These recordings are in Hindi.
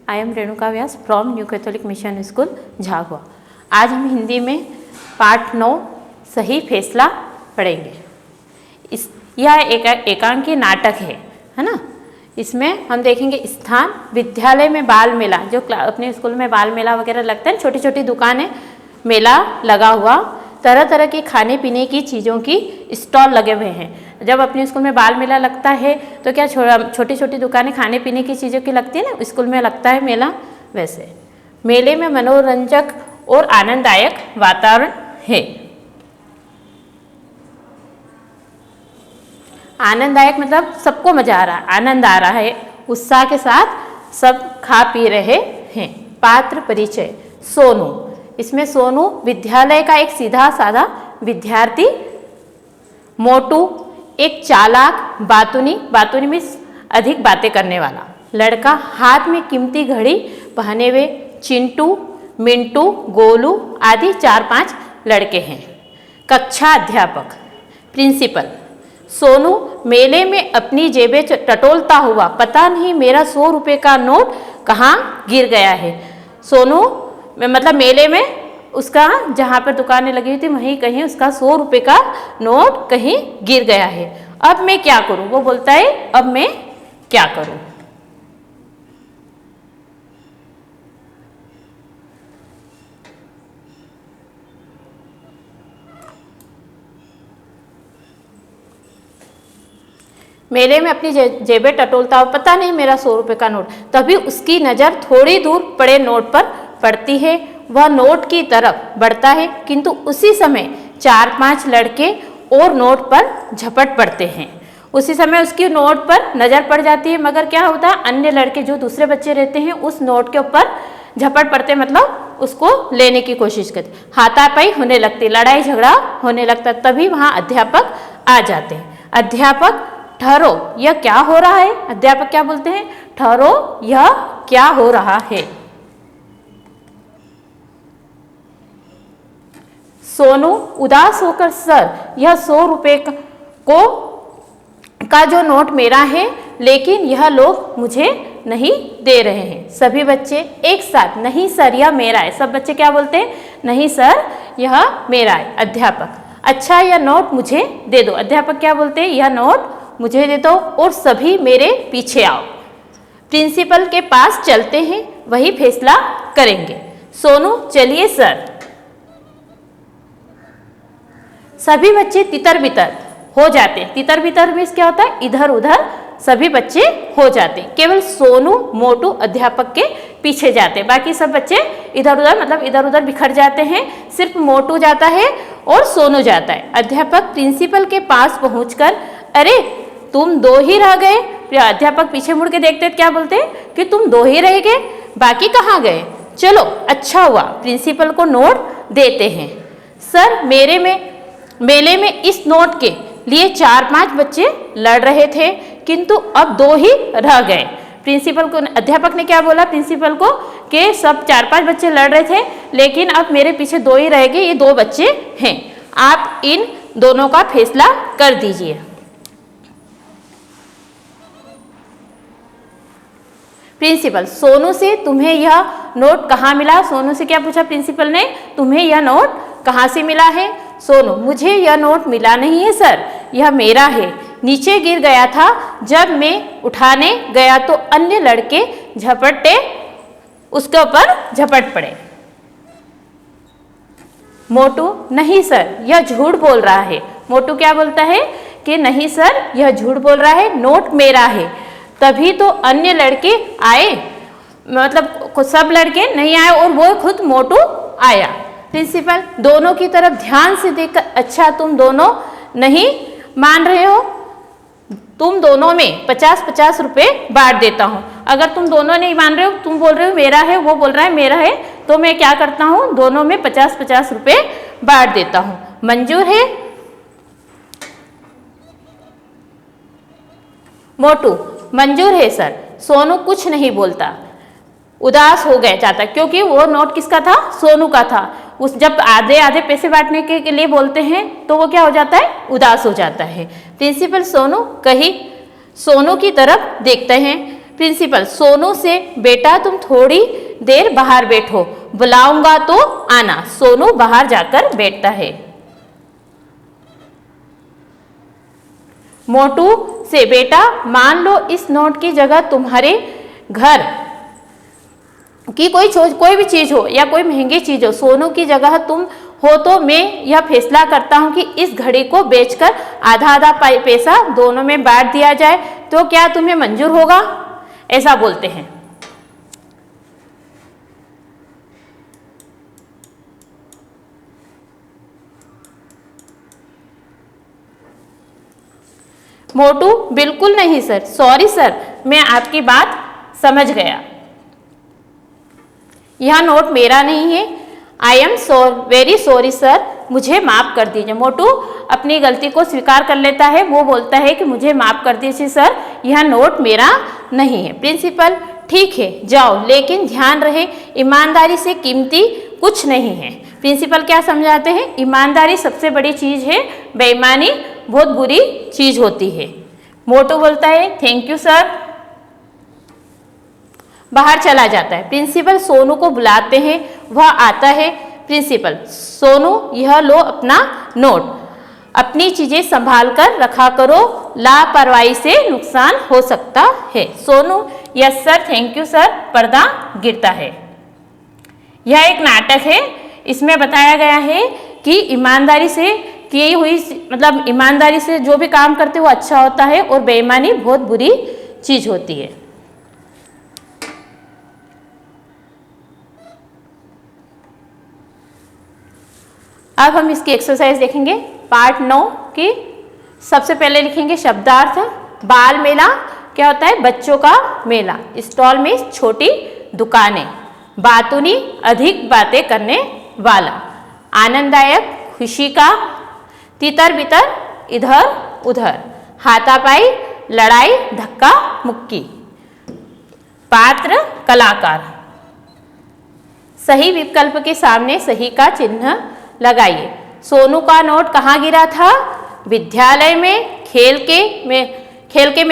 I am Renuka Vyas from new Catholic mission school Jhagua. आज हम हिंदी में पाठ 9 सही फैसला पढ़ेंगे। यह एकांकी नाटक है ना। इसमें हम देखेंगे स्थान विद्यालय में बाल मेला, जो अपने स्कूल में बाल मेला वगैरह लगता है, छोटी छोटी दुकानें, मेला लगा हुआ, तरह तरह की खाने पीने की चीज़ों की स्टॉल लगे हुए हैं। जब अपने स्कूल में बाल मेला लगता है तो क्या छोटी छोटी दुकानें खाने पीने की चीज़ों की लगती है ना, स्कूल में लगता है मेला। वैसे मेले में मनोरंजक और आनंददायक वातावरण है। आनंददायक मतलब सबको मजा आ रहा है, आनंद आ रहा है, उत्साह के साथ सब खा पी रहे हैं। पात्र परिचय। सोनू, इसमें सोनू विद्यालय का एक सीधा साधा विद्यार्थी। मोटू एक चालाक बातूनी में अधिक बातें करने वाला लड़का, हाथ में कीमती घड़ी पहने हुए। चिंटू, मिंटू, गोलू आदि 4-5 लड़के हैं। कक्षा अध्यापक प्रिंसिपल। सोनू मेले में अपनी जेबें टटोलता हुआ, पता नहीं मेरा 100 रुपये का नोट कहाँ गिर गया है। सोनू मतलब मेले में उसका जहाँ पर दुकानें लगी हुई थी वहीं कहीं उसका 100 रुपये का नोट कहीं गिर गया है। अब मैं क्या करूँ, वो बोलता है अब मैं क्या करूँ। मेले में अपनी जेबें टटोलता हुआ, पता नहीं मेरा 100 रुपये का नोट। तभी उसकी नज़र थोड़ी दूर पड़े नोट पर पड़ती है। वह नोट की तरफ बढ़ता है, किंतु उसी समय 4-5 लड़के और नोट पर झपट पड़ते हैं। उसी समय उसकी नोट पर नज़र पड़ जाती है, मगर क्या होता है, अन्य लड़के जो दूसरे बच्चे रहते हैं उस नोट के ऊपर झपट पड़ते, मतलब उसको लेने की कोशिश करते, हाथापाई होने लगती, लड़ाई झगड़ा होने लगता। तभी वहाँ अध्यापक आ जाते हैं। अध्यापक, ठहरो, यह क्या हो रहा है। अध्यापक क्या बोलते हैं, ठहरो, यह क्या हो रहा है। सोनू उदास होकर, सर यह 100 रुपये का जो नोट मेरा है, लेकिन यह लोग मुझे नहीं दे रहे हैं। सभी बच्चे एक साथ, नहीं सर यह मेरा है। सब बच्चे क्या बोलते हैं, नहीं सर यह मेरा है। अध्यापक, अच्छा यह नोट मुझे दे दो। अध्यापक क्या बोलते हैं, यह नोट मुझे दे दो और सभी मेरे पीछे आओ। प्रिंसिपल के पास चलते हैं, वही फैसला करेंगे। सोनू, चलिए सर। सभी बच्चे तितर बितर हो जाते हैं। तितर बितर में क्या होता है, इधर उधर सभी बच्चे हो जाते हैं। केवल सोनू, मोटू अध्यापक के पीछे जाते हैं, बाकी सब बच्चे इधर उधर मतलब इधर उधर बिखर जाते हैं। सिर्फ मोटू जाता है और सोनू जाता है। अध्यापक प्रिंसिपल के पास पहुंचकर, अरे तुम 2 ही रह गए। अध्यापक पीछे मुड़ के देखते क्या बोलते हैं कि तुम 2 ही रह गए, बाकी कहाँ गए। चलो अच्छा हुआ, प्रिंसिपल को नोट देते हैं। सर मेले में इस नोट के लिए 4-5 बच्चे लड़ रहे थे, किंतु अब 2 ही रह गए। प्रिंसिपल को, अध्यापक ने क्या बोला प्रिंसिपल को कि सब 4-5 बच्चे लड़ रहे थे, लेकिन अब मेरे पीछे 2 ही रह गए, ये 2 बच्चे हैं, आप इन दोनों का फैसला कर दीजिए। प्रिंसिपल, सोनू से तुम्हें यह नोट कहाँ मिला। सोनू से क्या पूछा प्रिंसिपल ने, तुम्हें यह नोट कहाँ से मिला है। सोनू, मुझे यह नोट मिला नहीं है सर, यह मेरा है, नीचे गिर गया था, जब मैं उठाने गया तो अन्य लड़के झपटे उसके ऊपर झपट पड़े। मोटू, नहीं सर यह झूठ बोल रहा है। मोटू क्या बोलता है कि नहीं सर यह झूठ बोल रहा है, नोट मेरा है। तभी तो अन्य लड़के आए, मतलब सब लड़के नहीं आए और वो खुद मोटू आया। प्रिंसिपल दोनों की तरफ ध्यान से देखकर, अच्छा तुम दोनों नहीं मान रहे हो, तुम दोनों में 50-50 रुपये बांट देता हूँ। अगर तुम दोनों नहीं मान रहे हो, तुम बोल रहे हो मेरा है, वो बोल रहा है मेरा है, तो मैं क्या करता हूँ, दोनों में 50-50 रुपये बांट देता हूँ। मंजूर है। मोटू, मंजूर है सर। सोनू कुछ नहीं बोलता, उदास हो गया जाता, क्योंकि वो नोट किसका था, सोनू का था। उस जब आधे आधे पैसे बांटने के लिए बोलते हैं तो वो क्या हो जाता है, उदास हो जाता है। प्रिंसिपल सोनू की तरफ देखते हैं। प्रिंसिपल सोनू से बेटा तुम थोड़ी देर बाहर बैठो, बुलाऊंगा तो आना। सोनू बाहर जाकर बैठता है। मोटू से बेटा मान लो इस नोट की जगह तुम्हारे घर की कोई भी चीज हो या कोई महंगी चीज हो, सोनू की जगह तुम हो तो मैं यह फैसला करता हूं कि इस घड़ी को बेचकर आधा आधा पैसा दोनों में बांट दिया जाए, तो क्या तुम्हें मंजूर होगा? ऐसा बोलते हैं। मोटू बिल्कुल नहीं सर, सॉरी सर, मैं आपकी बात समझ गया। यह नोट मेरा नहीं है। I am very sorry sir, मुझे माफ कर दीजिए। मोटू अपनी गलती को स्वीकार कर लेता है। वो बोलता है कि मुझे माफ कर दीजिए सर, यह नोट मेरा नहीं है। प्रिंसिपल ठीक है जाओ, लेकिन ध्यान रहे ईमानदारी से कीमती कुछ नहीं है। प्रिंसिपल क्या समझाते हैं? ईमानदारी सबसे बड़ी चीज है, बेईमानी बहुत बुरी चीज होती है। मोटू बोलता है थैंक यू सर, बाहर चला जाता है। प्रिंसिपल सोनू को बुलाते हैं, वह आता है। प्रिंसिपल सोनू यह लो अपना नोट, अपनी चीजें संभाल कर रखा करो, लापरवाही से नुकसान हो सकता है। Sonu yes sir, thank you sir. पर्दा गिरता है। यह एक नाटक है। इसमें बताया गया है कि ईमानदारी से की हुई, मतलब ईमानदारी से जो भी काम करते वो अच्छा होता है और बेईमानी बहुत बुरी चीज होती है। अब हम इसकी एक्सरसाइज देखेंगे। पार्ट 9 की सबसे पहले लिखेंगे शब्दार्थ। बाल मेला क्या होता है? बच्चों का मेला। स्टॉल में छोटी दुकानें। बातूनी अधिक बातें करने वाला। आनंददायक खुशी का। तितर बितर इधर उधर। हाथापाई लड़ाई धक्का मुक्की। पात्र कलाकार। सही विकल्प के सामने सही का चिन्ह लगाइए। सोनू का नोट कहाँ गिरा था? विद्यालय में, खेल के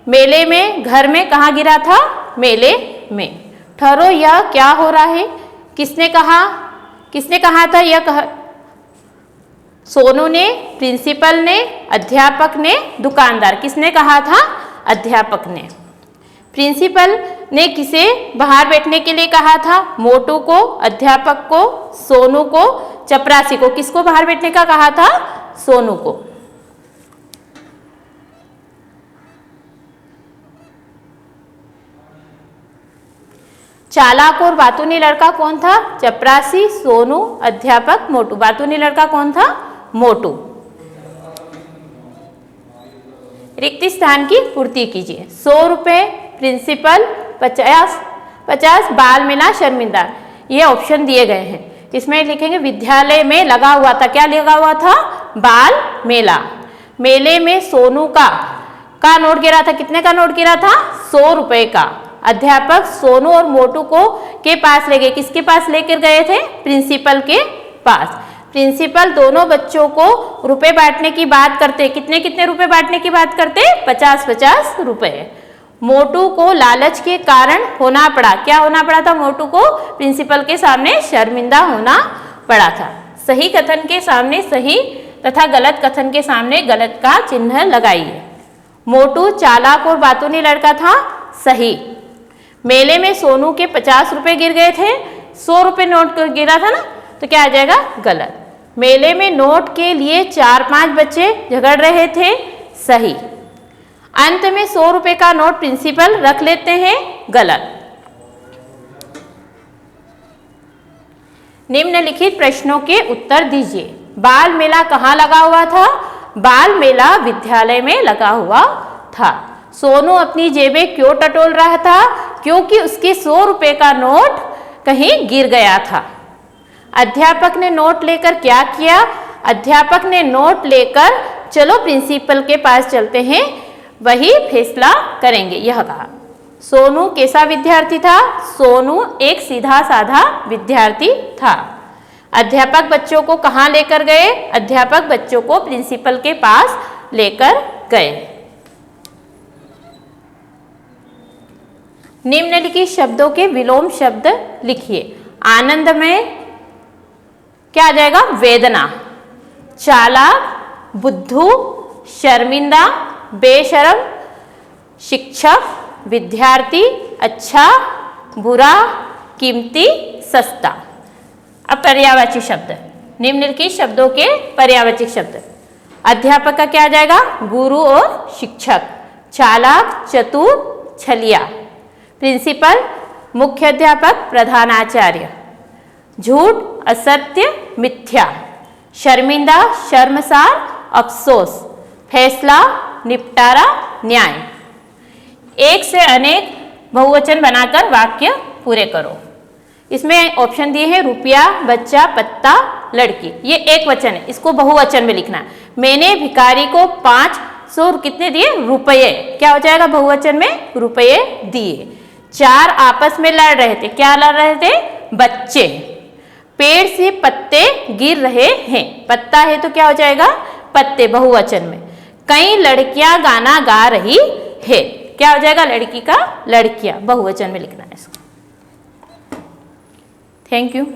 मेले में, घर में। कहाँ गिरा था? मेले में। ठहरो, यह क्या हो रहा है? किसने कहा था यह सोनू ने, प्रिंसिपल ने, अध्यापक ने, दुकानदार। किसने कहा था? अध्यापक ने। प्रिंसिपल ने किसे बाहर बैठने के लिए कहा था? मोटू को, अध्यापक को, सोनू को, चपरासी को। किसको बाहर बैठने का कहा था? सोनू को। चालाक और बातूनी लड़का कौन था? चपरासी, सोनू, अध्यापक, मोटू। बातूनी लड़का कौन था? मोटू। रिक्त स्थान की पूर्ति कीजिए। 100 रुपये प्रिंसिपल, 50 बाल मेला शर्मिंदा। ये ऑप्शन दिए गए हैं। इसमें लिखेंगे विद्यालय में लगा हुआ था। क्या लगा हुआ था? बाल मेला। मेले में सोनू का नोट गिरा था। कितने का नोट गिरा था? 100 रुपये का। अध्यापक सोनू और मोटू के पास ले गए। किसके पास लेकर गए थे? प्रिंसिपल के पास। प्रिंसिपल दोनों बच्चों को रुपए बांटने की बात करते। कितने कितने रुपए बांटने की बात करते? 50-50 रुपए। मोटू को लालच के कारण होना पड़ा। क्या होना पड़ा था मोटू को? प्रिंसिपल के सामने शर्मिंदा होना पड़ा था। सही कथन के सामने सही तथा गलत कथन के सामने गलत का चिन्ह लगाइए। मोटू चालाक और बातूनी लड़का था। सही। मेले में सोनू के 50 रुपए गिर गए थे। 100 रुपए नोट गिरा था ना, तो क्या आ जाएगा? गलत। मेले में नोट के लिए 4-5 बच्चे झगड़ रहे थे। सही। अंत में 100 रुपए का नोट प्रिंसिपल रख लेते हैं। गलत। निम्नलिखित प्रश्नों के उत्तर दीजिए। बाल मेला कहाँ लगा हुआ था? बाल मेला विद्यालय में लगा हुआ था। सोनू अपनी जेबें क्यों टटोल रहा था? क्योंकि उसके 100 रुपए का नोट कहीं गिर गया था। अध्यापक ने नोट लेकर क्या किया? अध्यापक ने नोट लेकर चलो प्रिंसिपल के पास चलते हैं, वही फैसला करेंगे, यह कहा। सोनू कैसा विद्यार्थी था? सोनू एक सीधा साधा विद्यार्थी था। अध्यापक बच्चों को कहाँ लेकर गए? अध्यापक बच्चों को प्रिंसिपल के पास लेकर गए। निम्नलिखित शब्दों के विलोम शब्द लिखिए। आनंद में क्या आ जाएगा? वेदना। चालाक, बुद्धू, शर्मिंदा, बेशरम, शिक्षक, विद्यार्थी, अच्छा, बुरा, कीमती, सस्ता। अब पर्यायवाची शब्द, निम्नलिखित शब्दों के पर्यायवाची शब्द। अध्यापक का क्या आ जाएगा? गुरु और शिक्षक। चालाक, चतुर, छलिया। प्रिंसिपल, मुख्य अध्यापक, प्रधानाचार्य। झूठ, असत्य, मिथ्या। शर्मिंदा, शर्मसार, अफसोस। फैसला, निपटारा, न्याय। एक से अनेक बहुवचन बनाकर वाक्य पूरे करो। इसमें ऑप्शन दिए हैं रुपया, बच्चा, पत्ता, लड़की। ये एक वचन है, इसको बहुवचन में लिखना है। मैंने भिखारी को 500 कितने दिए? रुपये। क्या हो जाएगा बहुवचन में? रुपये दिए। 4 आपस में लड़ रहे थे। क्या लड़ रहे थे? बच्चे। पेड़ से पत्ते गिर रहे हैं। पत्ता है तो क्या हो जाएगा? पत्ते, बहुवचन में। कई लड़कियां गाना गा रही है। क्या हो जाएगा? लड़की का लड़कियां, बहुवचन में लिखना है इसको। Thank you.